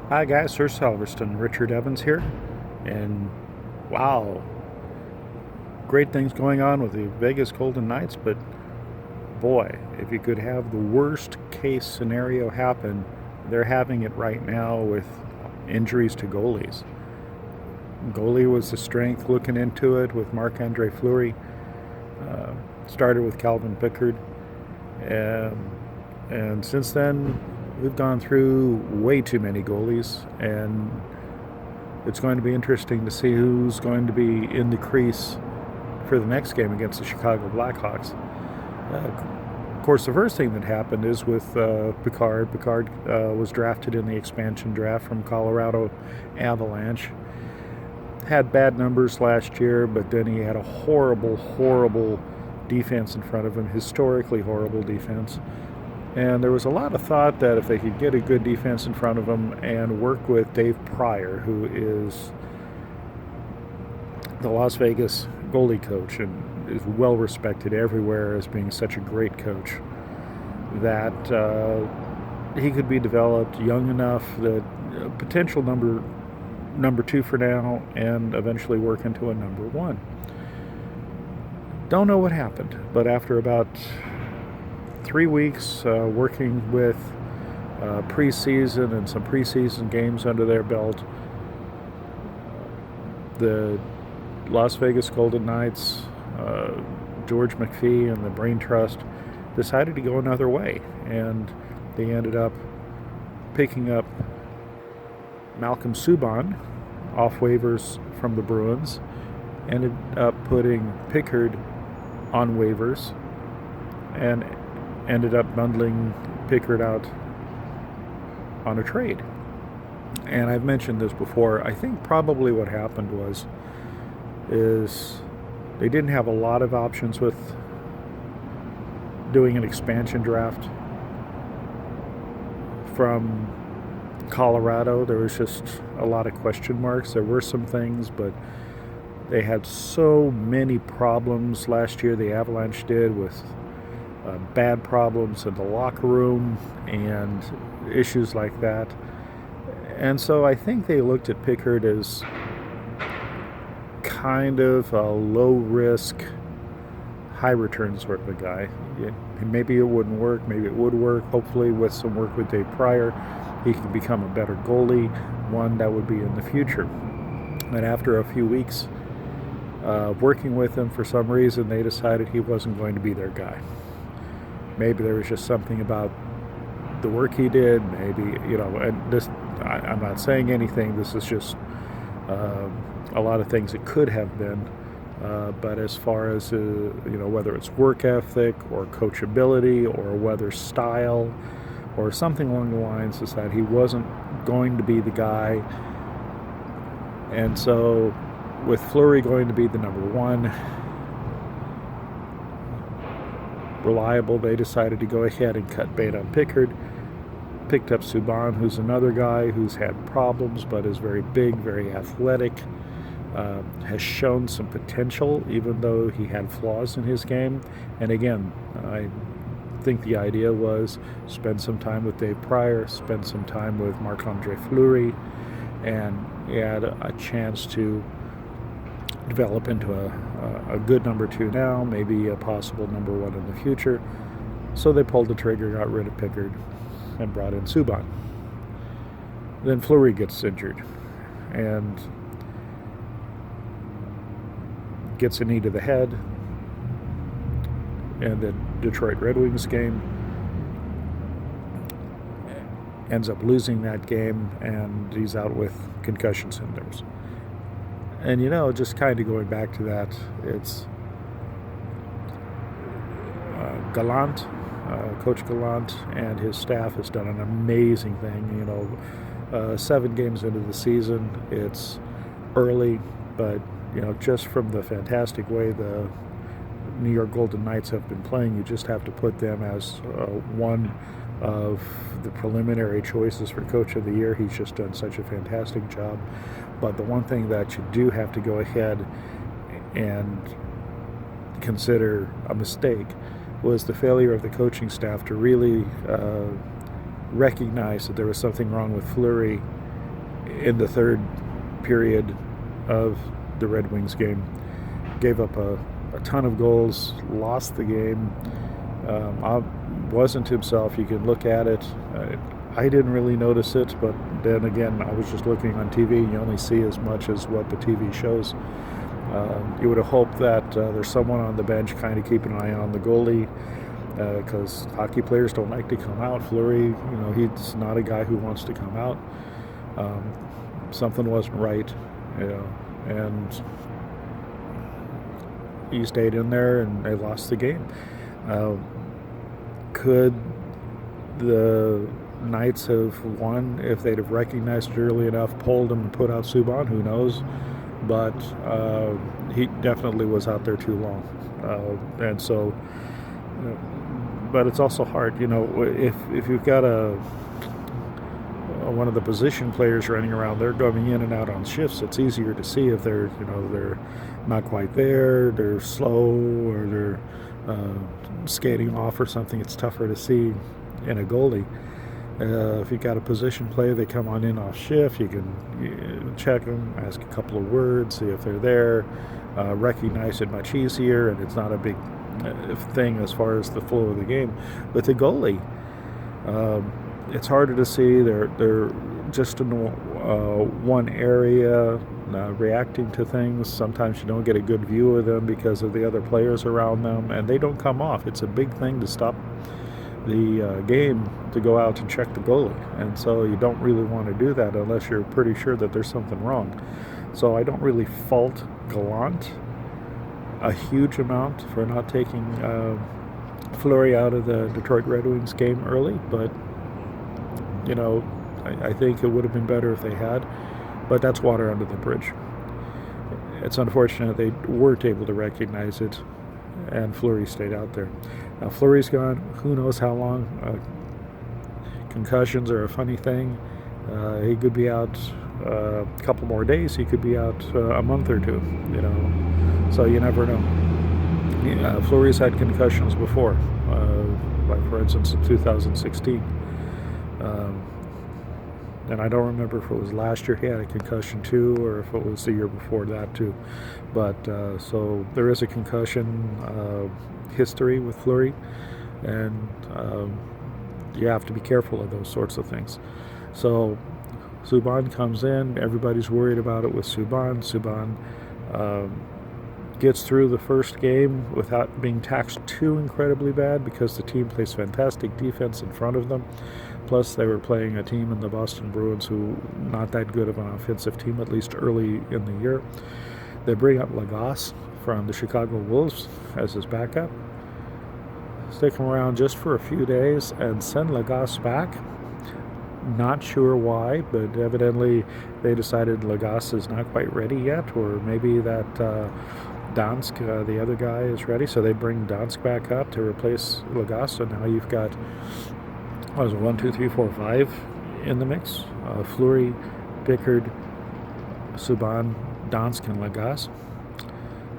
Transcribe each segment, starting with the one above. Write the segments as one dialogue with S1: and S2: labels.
S1: Hi guys, Sir Salverston, Richard Evans here, and wow, great things going on with the Vegas Golden Knights, but boy, if you could have the worst case scenario happen, they're having it right now with injuries to goalies. Goalie was the strength looking into it with Marc-Andre Fleury, uh, started with Calvin Pickard, and, and since then we've gone through way too many goalies, and it's going to be interesting to see who's going to be in the crease for the next game against the Chicago Blackhawks. Of course, the first thing that happened is with Pickard. Pickard was drafted in the expansion draft from Colorado Avalanche. Had bad numbers last year, but then he had a horrible, horrible defense in front of him, historically horrible defense. And there was a lot of thought that if they could get a good defense in front of him and work with Dave Pryor, who is the Las Vegas goalie coach and is well respected everywhere as being such a great coach, that he could be developed young enough that potential number two for now and eventually work into a number one. Don't know what happened, but after about 3 weeks working with preseason and some preseason games under their belt, the Las Vegas Golden Knights, George McPhee and the Brain Trust decided to go another way, and they ended up picking up Malcolm Subban off waivers from the Bruins, ended up putting Pickard on waivers, and ended up bundling Pickard out on a trade. And I've mentioned this before. I think probably what happened is they didn't have a lot of options with doing an expansion draft from Colorado. There was just a lot of question marks. There were some things, but they had so many problems last year, the Avalanche did, with bad problems in the locker room and issues like that. And so I think they looked at Pickard as kind of a low-risk, high-return sort of a guy. Maybe it wouldn't work, maybe it would work. Hopefully with some work with Dave Pryor, he can become a better goalie, one that would be in the future. And after a few weeks working with him, for some reason, they decided he wasn't going to be their guy. Maybe there was just something about the work he did, maybe, and this, I'm not saying anything, this is just a lot of things it could have been, but as far as, whether it's work ethic or coachability or whether style or something along the lines, is that he wasn't going to be the guy. And so with Fleury going to be the number one, reliable, they decided to go ahead and cut bait on Pickard. Picked up Subban, who's another guy who's had problems but is very big, very athletic, has shown some potential even though he had flaws in his game. And again, I think the idea was spend some time with Dave Pryor, spend some time with Marc-Andre Fleury, and he had a chance to develop into a good number two now, maybe a possible number one in the future. So they pulled the trigger, got rid of Pickard, and brought in Subban. Then Fleury gets injured and gets a knee to the head, and the Detroit Red Wings game ends up losing that game, and he's out with concussion symptoms. And just kind of going back to that, it's Gallant, Coach Gallant and his staff has done an amazing thing. 7 games into the season, it's early, but just from the fantastic way the New York Golden Knights have been playing, you just have to put them as one of the preliminary choices for Coach of the Year. He's just done such a fantastic job. But the one thing that you do have to go ahead and consider a mistake was the failure of the coaching staff to really recognize that there was something wrong with Fleury in the third period of the Red Wings game. Gave up a ton of goals, lost the game. Wasn't himself. You can look at it. I didn't really notice it, but then again, I was just looking on TV. You only see as much as what the TV shows. You would have hoped that there's someone on the bench kind of keeping an eye on the goalie, because hockey players don't like to come out. Fleury, he's not a guy who wants to come out. Something wasn't right, and he stayed in there, and they lost the game. Could the Knights have won if they'd have recognized it early enough, pulled him, and put out Subban? Who knows? But he definitely was out there too long, and so. But it's also hard, if you've got one of the position players running around, they're going in and out on shifts. It's easier to see if they're not quite there, they're slow, or they're skating off or something. It's tougher to see in a goalie. If you've got a position player, they come on in off shift, you can check them, ask a couple of words, see if they're there, recognize it much easier, and it's not a big thing as far as the flow of the game. With the goalie, it's harder to see. They're just in one area, reacting to things. Sometimes you don't get a good view of them because of the other players around them, and they don't come off. It's a big thing to stop the game to go out and check the goalie, and so you don't really want to do that unless you're pretty sure that there's something wrong. So I don't really fault Gallant a huge amount for not taking Fleury out of the Detroit Red Wings game early, but I think it would have been better if they had, but that's water under the bridge. It's unfortunate they weren't able to recognize it, and Fleury stayed out there. Now Fleury's gone, who knows how long. Concussions are a funny thing. He could be out a couple more days, he could be out a month or two, so you never know. Fleury's had concussions before, like for instance in 2016. And I don't remember if it was last year he had a concussion too, or if it was the year before that too. But so there is a concussion history with Fleury, and you have to be careful of those sorts of things. So Subban comes in, everybody's worried about it with Subban. Subban gets through the first game without being taxed too incredibly bad because the team plays fantastic defense in front of them. Plus, they were playing a team in the Boston Bruins who not that good of an offensive team, at least early in the year. They bring up Legace from the Chicago Wolves as his backup. Stick him around just for a few days and send Legace back. Not sure why, but evidently they decided Legace is not quite ready yet, or maybe that Gdansk, the other guy, is ready, so they bring Gdansk back up to replace Legace. So now you've got 1, 2, 3, 4, 5 in the mix. Fleury, Pickard, Subban, Gdansk, and Legace.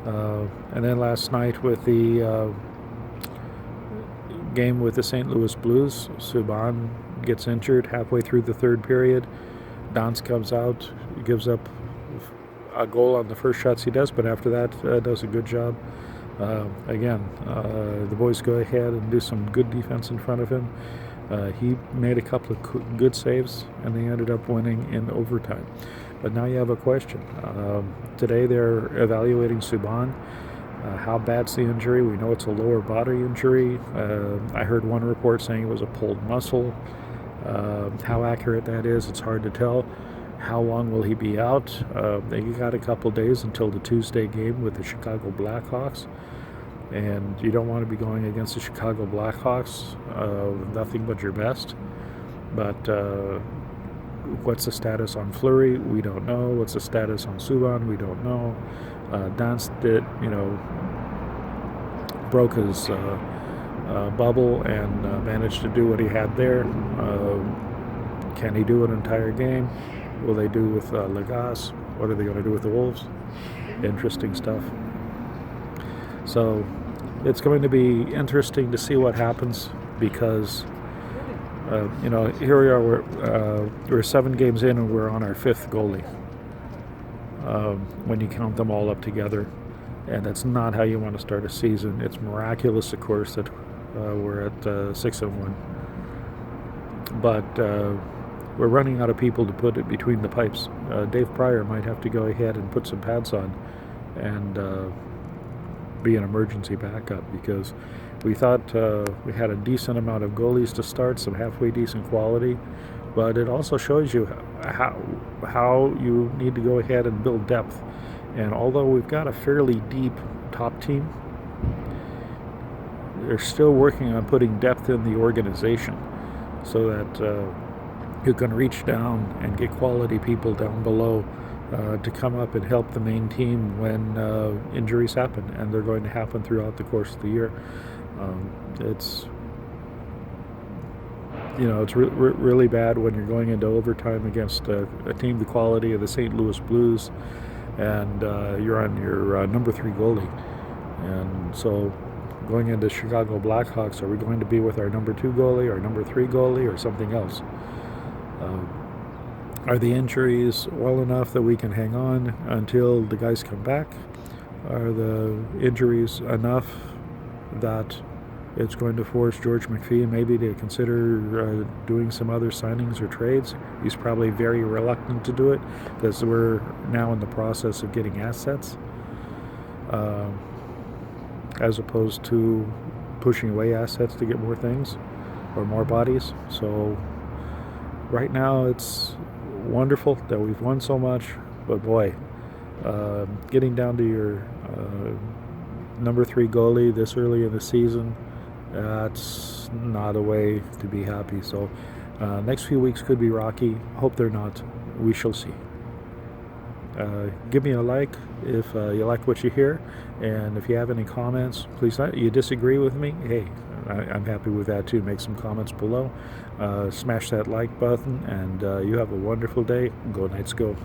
S1: And then last night with the game with the St. Louis Blues, Subban gets injured halfway through the third period. Gdansk comes out, gives up a goal on the first shots he does, but after that does a good job. The boys go ahead and do some good defense in front of him. He made a couple of good saves, and they ended up winning in overtime. But now you have a question. Today they're evaluating Subban. How bad's the injury? We know it's a lower body injury. I heard one report saying it was a pulled muscle. How accurate that is, it's hard to tell. How long will he be out? They got a couple days until the Tuesday game with the Chicago Blackhawks. And you don't want to be going against the Chicago Blackhawks with nothing but your best. But what's the status on Fleury? We don't know. What's the status on Subban? We don't know. Gdansk broke his bubble and managed to do what he had there. Can he do an entire game? Will they do with Legace? What are they going to do with the Wolves? Interesting stuff. So it's going to be interesting to see what happens, because Here we are. We're 7 games in, and we're on our 5th goalie. When you count them all up together, and that's not how you want to start a season. It's miraculous, of course, that we're at 6-1, but we're running out of people to put it between the pipes. Dave Pryor might have to go ahead and put some pads on and be an emergency backup, because we thought we had a decent amount of goalies to start, some halfway decent quality, but it also shows you how you need to go ahead and build depth. And although we've got a fairly deep top team, they're still working on putting depth in the organization so that you can reach down and get quality people down below to come up and help the main team when injuries happen, and they're going to happen throughout the course of the year. It's really bad when you're going into overtime against a team the quality of the St. Louis Blues, and you're on your number 3 goalie. And so going into Chicago Blackhawks, are we going to be with our number 2 goalie, our number 3 goalie, or something else? Are the injuries well enough that we can hang on until the guys come back? Are the injuries enough that it's going to force George McPhee maybe to consider doing some other signings or trades? He's probably very reluctant to do it because we're now in the process of getting assets, as opposed to pushing away assets to get more things or more bodies. So right now it's wonderful that we've won so much, but boy, getting down to your number 3 goalie this early in the season, that's not a way to be happy. So next few weeks could be rocky. Hope they're not. We shall see. Give me a like if you like what you hear, and if you have any comments, please. You disagree with me? Hey, I'm happy with that too. Make some comments below. Smash that like button, and you have a wonderful day. Go Knights, go.